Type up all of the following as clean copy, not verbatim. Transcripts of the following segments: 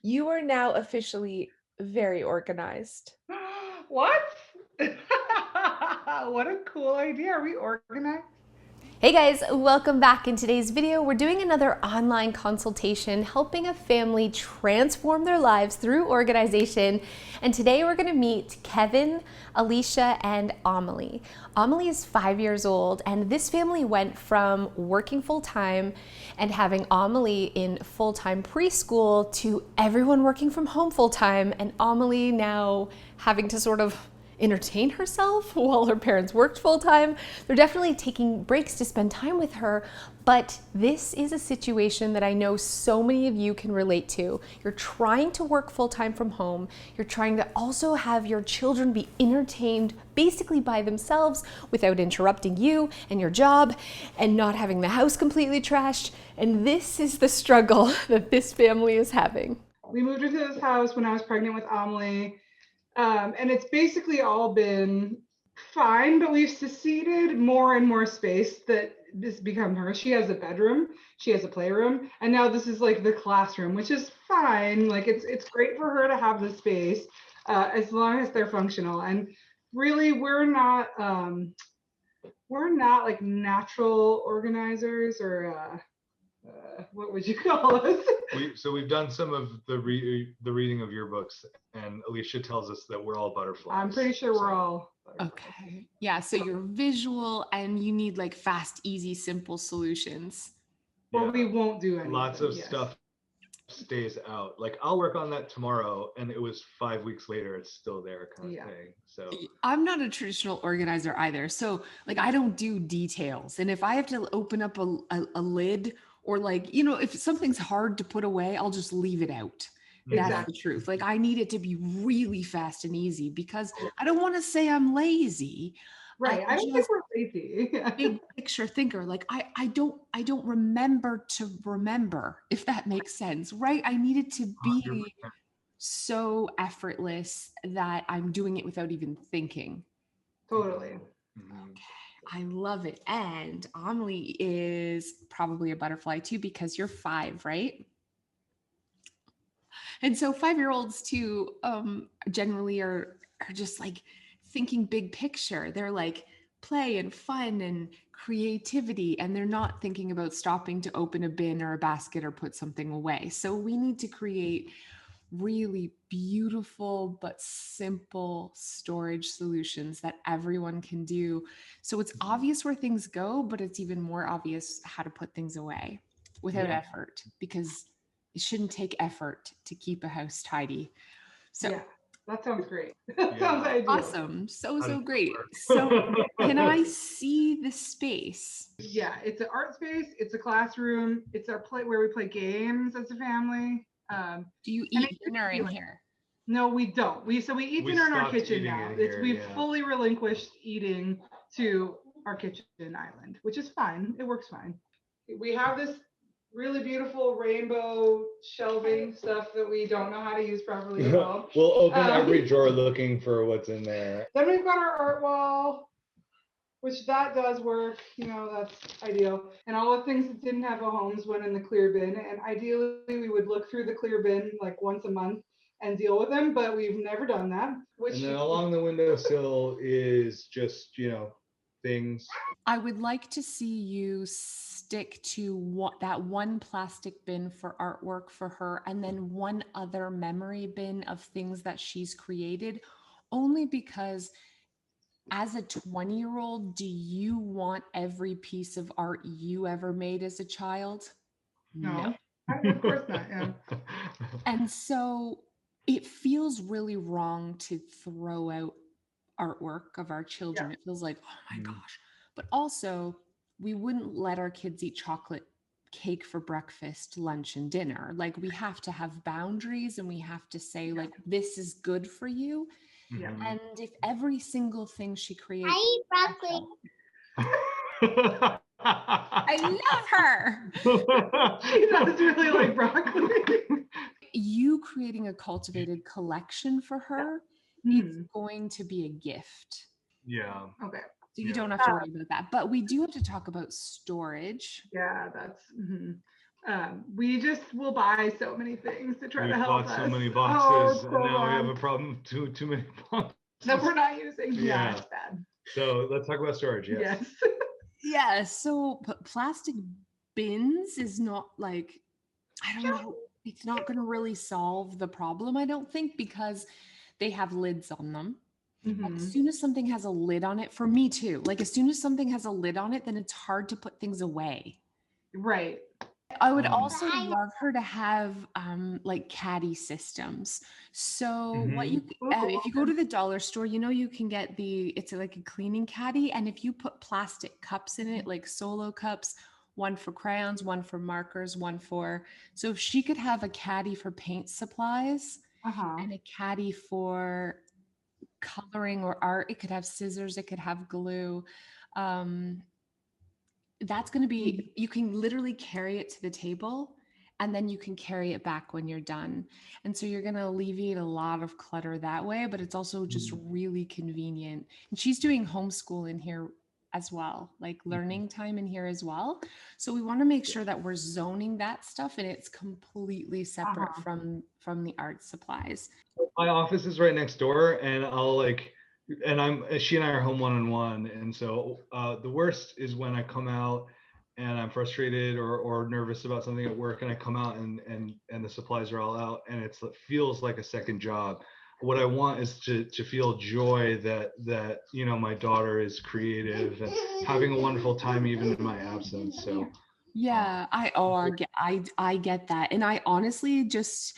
You are now officially very organized. What? What a cool idea. Are we organized? Hey guys, welcome back. In today's video, we're doing another online consultation helping a family transform their lives through organization. And today we're gonna meet Kevin, Alicia, and Amelie. Amelie is 5 years old, and this family went from working full-time and having Amelie in full-time preschool to everyone working from home full-time, and Amelie now having to sort of entertain herself while her parents worked full time. They're definitely taking breaks to spend time with her, but this is a situation that I know so many of you can relate to. You're trying to work full time from home. You're trying to also have your children be entertained basically by themselves without interrupting you and your job and not having the house completely trashed. And this is the struggle that this family is having. We moved into this house when I was pregnant with Amelie. And it's basically all been fine, but we've seceded more and more space that has become hers. She has a bedroom, she has a playroom, and now this is like the classroom, which is fine. Like it's great for her to have the space as long as they're functional. And really, we're not like natural organizers or what would you call us? We've done some of the reading of your books, and Alicia tells us that we're all butterflies. I'm pretty sure we're all butterflies. Okay. Yeah. So you're visual and you need like fast, easy, simple solutions. Well, we won't do anything. Lots of yes. stuff stays out. Like I'll work on that tomorrow, and it was 5 weeks later, it's still there, kind of thing. So I'm not a traditional organizer either. So like I don't do details. And if I have to open up a lid or like, if something's hard to put away, I'll just leave it out. That's the truth. Like I need it to be really fast and easy because I don't want to say I'm lazy. Right. I don't think we're lazy. Big picture thinker. Like I don't remember to remember, if that makes sense, right? I need it to be 100%. so effortless that I'm doing it without even thinking. Totally. Okay. I love it. And Amelie is probably a butterfly too, because you're 5, right? And so 5-year-olds too, generally are just like thinking big picture. They're like play and fun and creativity, and they're not thinking about stopping to open a bin or a basket or put something away. So we need to create really beautiful but simple storage solutions that everyone can do. So it's obvious where things go, but it's even more obvious how to put things away without effort, because it shouldn't take effort to keep a house tidy. So yeah, that sounds great. That sounds ideal. Awesome. So great. So can I see the space? Yeah, it's an art space, it's a classroom, it's our play where we play games as a family. Do you eat dinner in here? No, we don't. We eat dinner in our kitchen now. We've fully relinquished eating to our kitchen island, which is fine. It works fine. We have this really beautiful rainbow shelving stuff that we don't know how to use properly. We'll open every drawer looking for what's in there. Then we've got our art wall, which that does work. That's ideal. And all the things that didn't have a homes went in the clear bin. And ideally, we would look through the clear bin like once a month and deal with them, but we've never done that. And then along the windowsill is just, things. I would like to see you stick to that one plastic bin for artwork for her, and then one other memory bin of things that she's created, only because as a 20-year-old, do you want every piece of art you ever made as a child? No. Of course not. Yeah. And so it feels really wrong to throw out artwork of our children. It feels like, oh my gosh. But also, we wouldn't let our kids eat chocolate cake for breakfast, lunch, and dinner. Like we have to have boundaries, and we have to say like, this is good for you. Yeah. And if every single thing she creates, I eat broccoli. I love her. She does really like broccoli. You creating a cultivated collection for her is going to be a gift. Yeah. Okay. So you don't have to worry about that. But we do have to talk about storage. Yeah, that's We just will buy so many things to try We to help bought us. so many Oh, boxes, it's and so now we have bad. a problem. Too many boxes. That we're not using. Yeah, Yeah. it's bad. So let's talk about storage. Yes. Yes. Yeah, so plastic bins is not like, I don't know, it's not going to really solve the problem, I don't think, because they have lids on them. And as Mhm. soon as something has a lid on it, for me too, like as soon as something has a lid on it, then it's hard to put things away. Right. I would Um, also love her to have like caddy systems. So what you Oh, if you go to the dollar store, you know you can get it's like a cleaning caddy, and if you put plastic cups in it, like solo cups, one for crayons, one for markers, one for, so if she could have a caddy for paint supplies Uh-huh. and a caddy for coloring or art, it could have scissors, it could have glue. Um, that's going to be, you can literally carry it to the table and then you can carry it back when you're done. And so you're going to alleviate a lot of clutter that way, but it's also just really convenient. And she's doing homeschool in here as well, like learning time in here as well. So we want to make sure that we're zoning that stuff and it's completely separate from the art supplies. My office is right next door, and she and I are home one-on-one, and so the worst is when I come out and I'm frustrated or nervous about something at work, and I come out and the supplies are all out, and it feels like a second job. What I want is to feel joy that my daughter is creative and having a wonderful time even in my absence. So Yeah, I get that. And I honestly just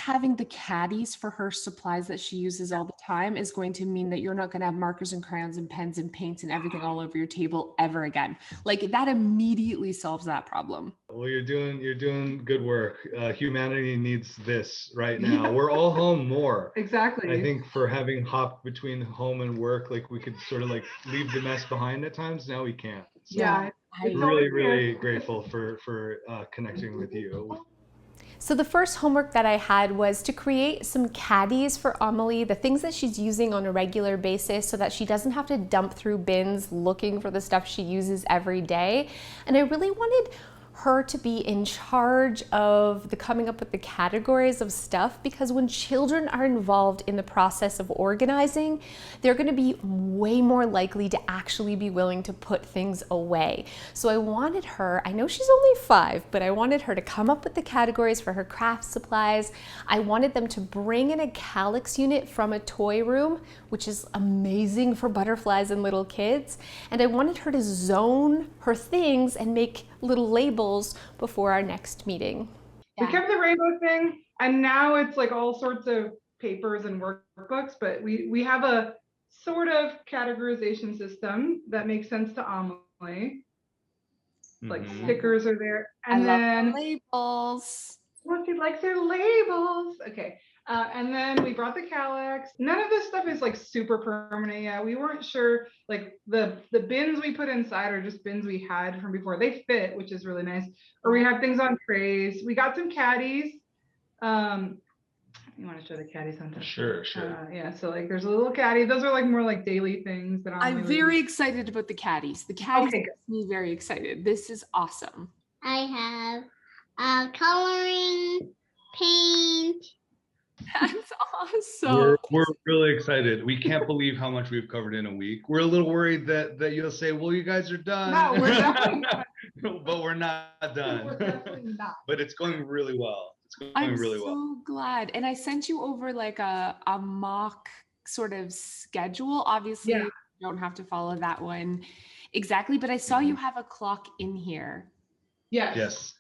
having the caddies for her supplies that she uses all the time is going to mean that you're not going to have markers and crayons and pens and paints and everything all over your table ever again. Like that immediately solves that problem. well, you're doing good work. Humanity needs this right now. We're all home more. Exactly. I think for having hopped between home and work, like we could sort of like leave the mess behind at times. Now we can't. So Yeah. It's really, always really here. grateful for connecting with you. So the first homework that I had was to create some caddies for Amelie, the things that she's using on a regular basis so that she doesn't have to dump through bins looking for the stuff she uses every day. And I really wanted her to be in charge of the coming up with the categories of stuff, because when children are involved in the process of organizing, they're going to be way more likely to actually be willing to put things away. So I wanted her, I know she's only 5, but I wanted her to come up with the categories for her craft supplies. I wanted them to bring in a calyx unit from a toy room, which is amazing for butterflies and little kids. And I wanted her to zone her things and make little labels before our next meeting. We kept the rainbow thing, and now it's like all sorts of papers and workbooks, but we have a sort of categorization system that makes sense to Amelie. Like stickers are there, and then love the labels. well, she likes her labels. Okay. And then we brought the calyx. None of this stuff is like super permanent yet. We weren't sure, like the bins we put inside are just bins we had from before. They fit, which is really nice. Or we have things on trays. We got some caddies. You want to show the caddies sometimes? Sure. Yeah, so like there's a little caddy. Those are like more like daily things that I'm very excited about the caddies. The caddies Okay, makes me very excited. This is awesome. I have coloring, paint. That's awesome. We're really excited. We can't believe how much we've covered in a week. We're a little worried that you'll say, well, you guys are done. No, we're definitely not. But we're not done. We're definitely not. But it's going really well. It's going I'm really so well. glad. And I sent you over like a mock sort of schedule. Obviously, Yeah. you don't have to follow that one exactly, but I saw you have a clock in here. Yes. Yes.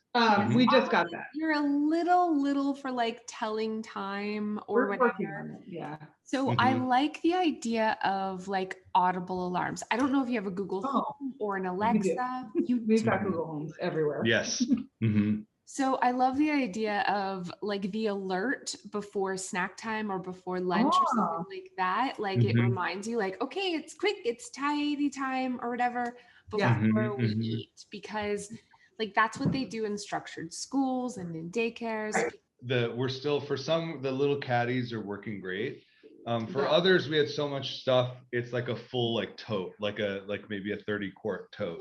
We just got that. You're a little for like telling time or We're working whatever. on it. Yeah. So I like the idea of like audible alarms. I don't know if you have a Google Home or an Alexa. We've got Google Homes everywhere. Yes. Mm-hmm. So I love the idea of like the alert before snack time or before lunch or something like that. Like it reminds you like, okay, it's quick, it's tidy time or whatever before we eat, because like that's what they do in structured schools and in daycares. Right. We're still, for some, the little caddies are working great. For others, we had so much stuff, it's like a full like tote, like maybe a 30-quart tote.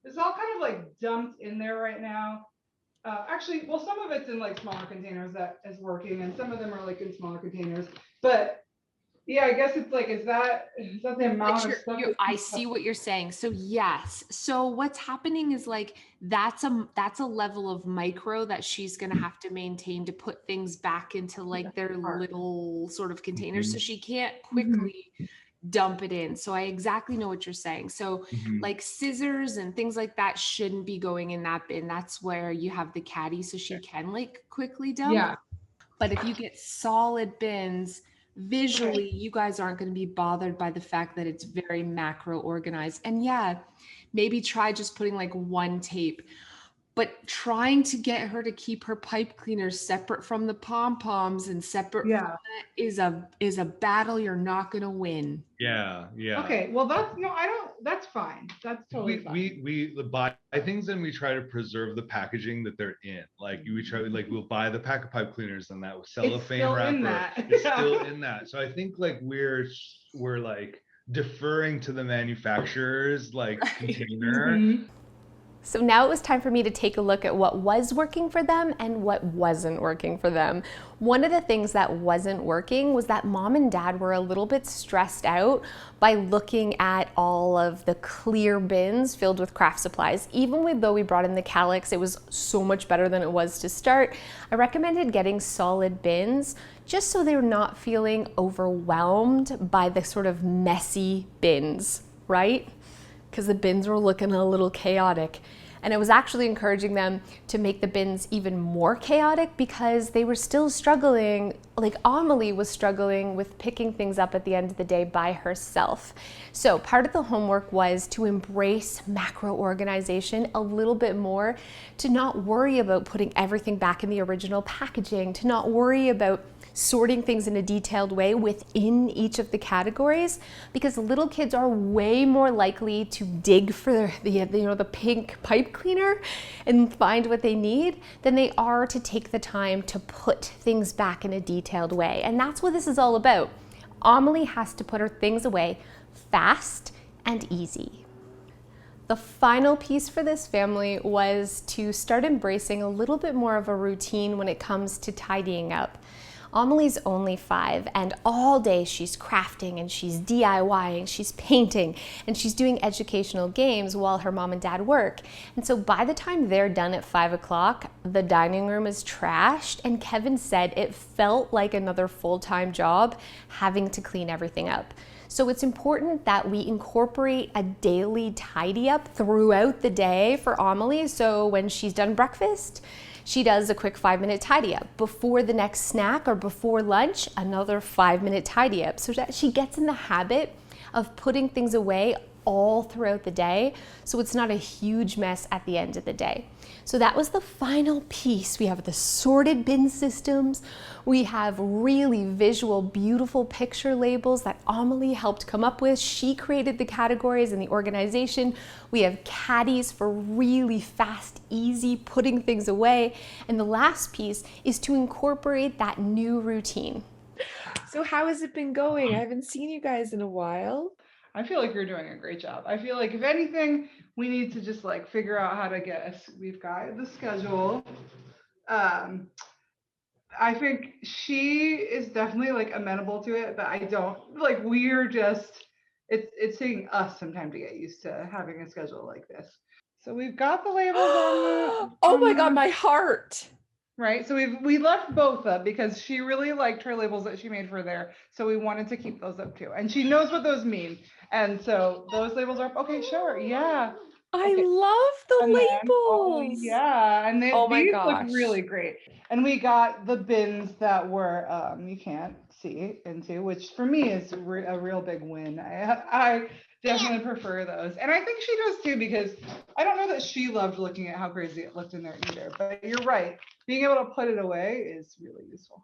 It's all kind of like dumped in there right now. Actually, well, some of it's in like smaller containers that is working, and some of them are like in smaller containers. But yeah, I guess it's like, is that the amount of stuff? I see what you're saying. So yes. So what's happening is like that's a level of micro that she's gonna have to maintain to put things back into like their little sort of containers. So she can't quickly dump it in. So I exactly know what you're saying. So like scissors and things like that shouldn't be going in that bin. That's where you have the caddy so she can like quickly dump. Yeah. But if you get solid bins, visually, you guys aren't going to be bothered by the fact that it's very macro organized. And yeah, maybe try just putting like one tape, but trying to get her to keep her pipe cleaners separate from the pom-poms and separate from that is a battle you're not going to win. Yeah. Okay, well that's fine. That's totally fine. We buy things and we try to preserve the packaging that they're in. Like we'll buy the pack of pipe cleaners and that cellophane wrapper. It's still in that. So I think like we're like deferring to the manufacturer's like container. So now it was time for me to take a look at what was working for them and what wasn't working for them. One of the things that wasn't working was that mom and dad were a little bit stressed out by looking at all of the clear bins filled with craft supplies. Even though we brought in the calyx, it was so much better than it was to start. I recommended getting solid bins just so they're not feeling overwhelmed by the sort of messy bins, right? Because the bins were looking a little chaotic. And I was actually encouraging them to make the bins even more chaotic because they were still struggling, like Amelie was struggling with picking things up at the end of the day by herself. So part of the homework was to embrace macro organization a little bit more, to not worry about putting everything back in the original packaging, to not worry about sorting things in a detailed way within each of the categories, because little kids are way more likely to dig for the pink pipe cleaner and find what they need than they are to take the time to put things back in a detailed way. And that's what this is all about. Amelie has to put her things away fast and easy. The final piece for this family was to start embracing a little bit more of a routine when it comes to tidying up. Amelie's only 5 and all day she's crafting and she's DIYing, she's painting, and she's doing educational games while her mom and dad work. And so by the time they're done at 5 o'clock, the dining room is trashed, and Kevin said it felt like another full-time job having to clean everything up. So it's important that we incorporate a daily tidy up throughout the day for Amelie. So when she's done breakfast, she does a quick 5-minute tidy up. Before the next snack or before lunch, another 5-minute tidy up, so that she gets in the habit of putting things away all throughout the day, so it's not a huge mess at the end of the day. So that was the final piece. We have the sorted bin systems. We have really visual, beautiful picture labels that Amelie helped come up with. She created the categories and the organization. We have caddies for really fast, easy putting things away. And the last piece is to incorporate that new routine. So how has it been going? I haven't seen you guys in a while. I feel like you're doing a great job. I feel like if anything, we need to just like figure out how to get us. We've got the schedule. I think she is definitely like amenable to it, but I don't like, we're just, it's taking us some time to get used to having a schedule like this. So we've got the labels on Oh my God, my heart. Right. So we left both up because she really liked her labels that she made for there. So we wanted to keep those up too. And she knows what those mean. And so those labels are okay, sure. Yeah. I love the And then, labels. yeah. And these gosh. look really great. And we got the bins that were you can't see into, which for me is a real big win. I definitely prefer those. And I think she does too, because I don't know that she loved looking at how crazy it looked in there either. But you're right. Being able to put it away is really useful.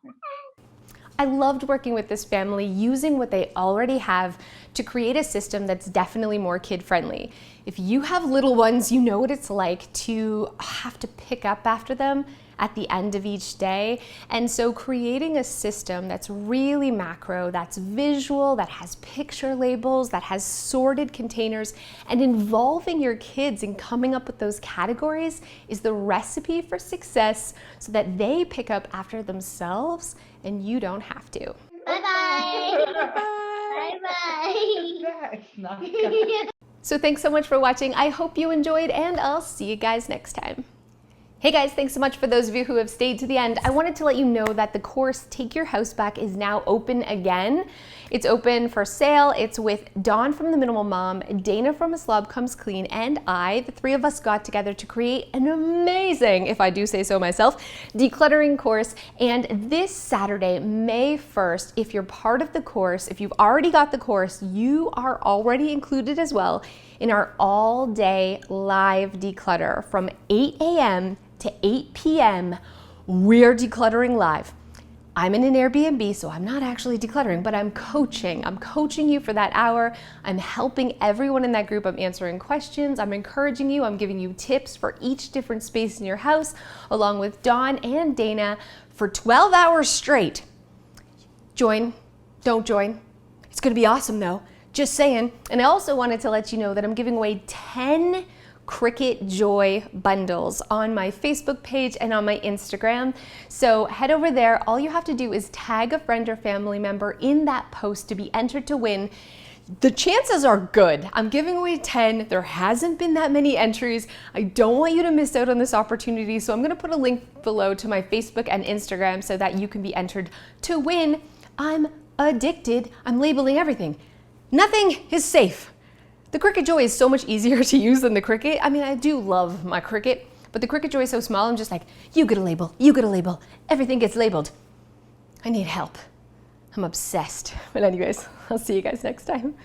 I loved working with this family, using what they already have to create a system that's definitely more kid-friendly. If you have little ones, you know what it's like to have to pick up after them at the end of each day. And so creating a system that's really macro, that's visual, that has picture labels, that has sorted containers, and involving your kids in coming up with those categories is the recipe for success so that they pick up after themselves and you don't have to. Bye-bye. Bye. Bye-bye. That's not So thanks so much for watching. I hope you enjoyed, and I'll see you guys next time. Hey guys, thanks so much for those of you who have stayed to the end. I wanted to let you know that the course Take Your House Back is now open again. It's open for sale. It's with Dawn from The Minimal Mom, Dana from A Slob Comes Clean, and I. The three of us got together to create an amazing, if I do say so myself, decluttering course. And this Saturday, May 1st, if you're part of the course, if you've already got the course, you are already included as well in our all-day live declutter from 8 a.m. to 8 p.m. We're decluttering live. I'm in an Airbnb, so I'm not actually decluttering, but I'm coaching. I'm coaching you for that hour. I'm helping everyone in that group. I'm answering questions. I'm encouraging you. I'm giving you tips for each different space in your house, along with Dawn and Dana for 12 hours straight. Join, don't join. It's gonna be awesome though. Just saying. And I also wanted to let you know that I'm giving away 10 Cricut Joy bundles on my Facebook page and on my Instagram. So head over there. All you have to do is tag a friend or family member in that post to be entered to win. The chances are good. I'm giving away 10. There hasn't been that many entries. I don't want you to miss out on this opportunity. So I'm gonna put a link below to my Facebook and Instagram so that you can be entered to win. I'm addicted. I'm labeling everything. Nothing is safe. The Cricut Joy is so much easier to use than the Cricut. I mean, I do love my Cricut, but the Cricut Joy is so small, I'm just like, you get a label, you get a label. Everything gets labeled. I need help. I'm obsessed. But anyways, I'll see you guys next time.